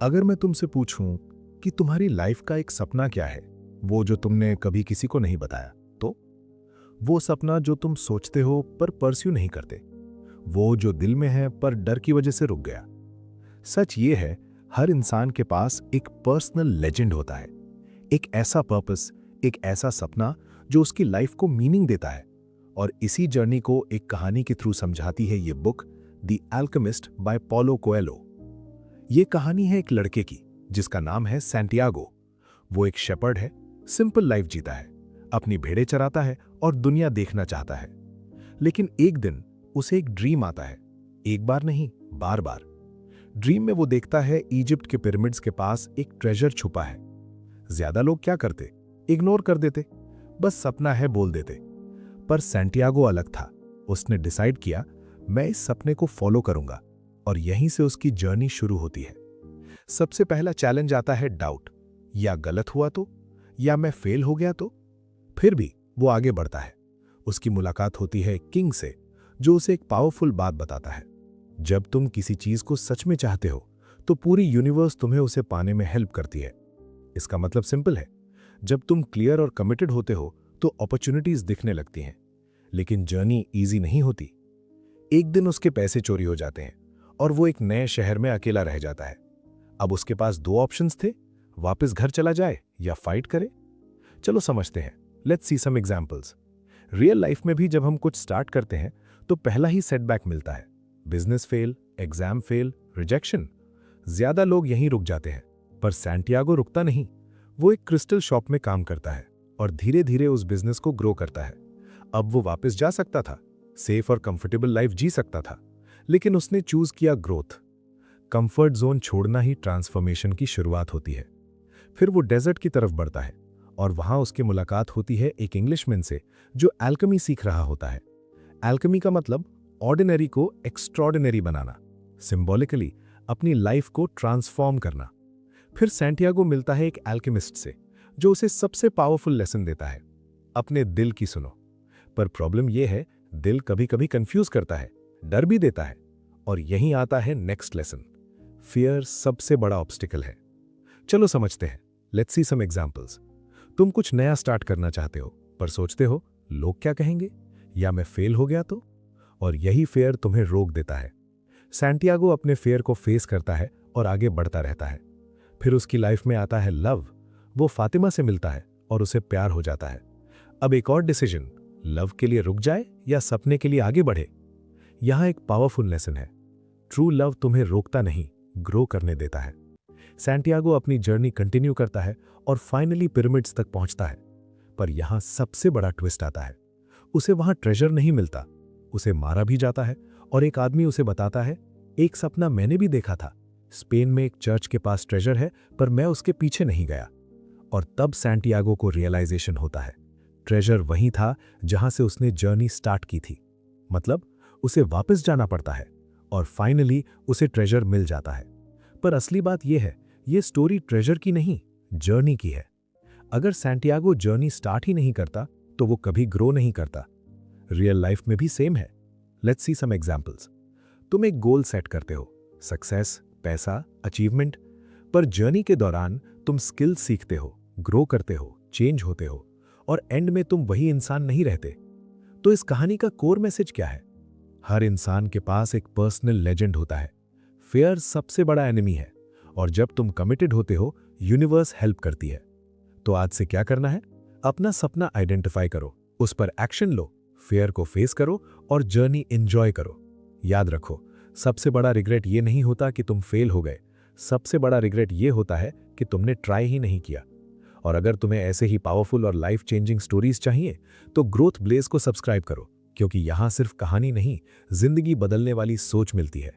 अगर मैं तुमसे पूछूं कि तुम्हारी लाइफ का एक सपना क्या है, वो जो तुमने कभी किसी को नहीं बताया, तो वो सपना जो तुम सोचते हो पर परस्यू नहीं करते, वो जो दिल में है पर डर की वजह से रुक गया। सच ये है, हर इंसान के पास एक पर्सनल लेजेंड होता है, एक ऐसा पर्पस, एक ऐसा सपना जो उसकी लाइफ को मीनिंग देता है। और इसी जर्नी को एक कहानी के थ्रू समझाती है ये book, the Alchemist by Paulo Coelho. ये कहानी है एक लड़के की जिसका नाम है सैंटियागो। वो एक शेपर्ड है, सिंपल लाइफ जीता है, अपनी भेड़ें चराता है और दुनिया देखना चाहता है। लेकिन एक दिन उसे एक ड्रीम आता है, एक बार नहीं, बार बार। ड्रीम में वो देखता है इजिप्ट के पिरामिड्स के पास एक ट्रेजर छुपा है। ज्यादा लोग क्या करते, इग्नोर कर देते, बस सपना है बोल देते। पर सैंटियागो अलग था। उसने डिसाइड किया, मैं इस सपने को फॉलो करूंगा। और यहीं से उसकी जर्नी शुरू होती है। सबसे पहला चैलेंज आता है डाउट, या गलत हुआ तो, या मैं फेल हो गया तो। फिर भी वो आगे बढ़ता है। उसकी मुलाकात होती है किंग से, जो उसे एक पावरफुल बात बताता है। जब तुम किसी चीज को सच में चाहते हो तो पूरी यूनिवर्स तुम्हें उसे पाने में हेल्प करती है। इसका मतलब सिंपल है, जब तुम क्लियर और कमिटेड होते हो तो अपॉर्चुनिटीज दिखने लगती हैं। लेकिन जर्नी इजी नहीं होती। एक दिन उसके पैसे चोरी हो जाते हैं और वो एक नए शहर में अकेला रह जाता है। अब उसके पास दो ऑप्शंस थे, वापस घर चला जाए या फाइट करे। चलो समझते हैं, let's see some examples. Real life में भी जब हम कुछ स्टार्ट करते हैं तो पहला ही सेटबैक मिलता है, business fail, exam fail, rejection. ज्यादा लोग यहीं रुक जाते हैं, पर सैंटियागो रुकता नहीं। वो एक क्रिस्टल शॉप में काम करता है और धीरे धीरे उस बिजनेस को ग्रो करता है। अब वो वापस जा सकता था, सेफ और कंफर्टेबल लाइफ जी सकता था, लेकिन उसने चूज किया ग्रोथ। कंफर्ट जोन छोड़ना ही ट्रांसफॉर्मेशन की शुरुआत होती है। फिर वो डेजर्ट की तरफ बढ़ता है और वहां उसकी मुलाकात होती है एक इंग्लिशमैन से जो एल्केमी सीख रहा होता है। एल्केमी का मतलब ऑर्डिनरी को एक्स्ट्रॉर्डिनरी बनाना, सिंबॉलिकली अपनी लाइफ को ट्रांसफॉर्म करना। फिर सैंटियागो मिलता है एक एल्केमिस्ट से जो उसे सबसे पावरफुल लेसन देता है, अपने दिल की सुनो। पर प्रॉब्लम यह है, दिल कभी कभी कंफ्यूज करता है, डर भी देता है। और यहीं आता है नेक्स्ट लेसन, फियर सबसे बड़ा ऑब्स्टिकल है। चलो समझते हैं, लेट्स सी सम एग्जांपल्स। तुम कुछ नया स्टार्ट करना चाहते हो पर सोचते हो लोग क्या कहेंगे, या मैं फेल हो गया तो। और यही फेयर तुम्हें रोक देता है। सैंटियागो अपने फेयर को फेस करता है और आगे बढ़ता रहता है। फिर उसकी लाइफ में आता है लव। वो फातिमा से मिलता है और उसे प्यार हो जाता है। अब एक और डिसीजन, लव के लिए रुक जाए या सपने के लिए आगे बढ़े। यहां एक पावरफुल लेसन है, ट्रू लव तुम्हें रोकता नहीं, ग्रो करने देता है। सैंटियागो अपनी जर्नी कंटिन्यू करता है और फाइनली पिरामिड्स तक पहुंचता है। पर यहां सबसे बड़ा ट्विस्ट आता है। उसे वहां ट्रेजर नहीं मिलता, उसे मारा भी जाता है। और एक आदमी उसे बताता है, एक सपना मैंने भी देखा था, स्पेन में एक चर्च के पास ट्रेजर है, पर मैं उसके पीछे नहीं गया। और तब सैंटियागो को रियलाइजेशन होता है, ट्रेजर वहीं था जहां से उसने जर्नी स्टार्ट की थी। मतलब उसे वापस जाना पड़ता है और फाइनली उसे ट्रेजर मिल जाता है। पर असली बात यह है, यह स्टोरी ट्रेजर की नहीं, जर्नी की है। अगर सैंटियागो जर्नी स्टार्ट ही नहीं करता तो वो कभी ग्रो नहीं करता। रियल लाइफ में भी सेम है। Let's see some examples. तुम एक गोल सेट करते हो, सक्सेस, पैसा, अचीवमेंट। पर जर्नी के दौरान तुम स्किल सीखते हो, ग्रो करते हो, चेंज होते हो, और एंड में तुम वही इंसान नहीं रहते। तो इस कहानी का कोर मैसेज क्या है? हर इंसान के पास एक पर्सनल लेजेंड होता है। फेयर सबसे बड़ा एनिमी है, और जब तुम कमिटेड होते हो यूनिवर्स हेल्प करती है। तो आज से क्या करना है? अपना सपना आइडेंटिफाई करो, उस पर एक्शन लो, फेयर को फेस करो और जर्नी एंजॉय करो। याद रखो, सबसे बड़ा रिग्रेट ये नहीं होता कि तुम फेल हो गए, सबसे बड़ा रिग्रेट ये होता है कि तुमने ट्राई ही नहीं किया। और अगर तुम्हें ऐसे ही पावरफुल और लाइफ चेंजिंग स्टोरीज चाहिए तो ग्रोथ ब्लेज को सब्सक्राइब करो, क्योंकि यहां सिर्फ कहानी नहीं, जिंदगी बदलने वाली सोच मिलती है।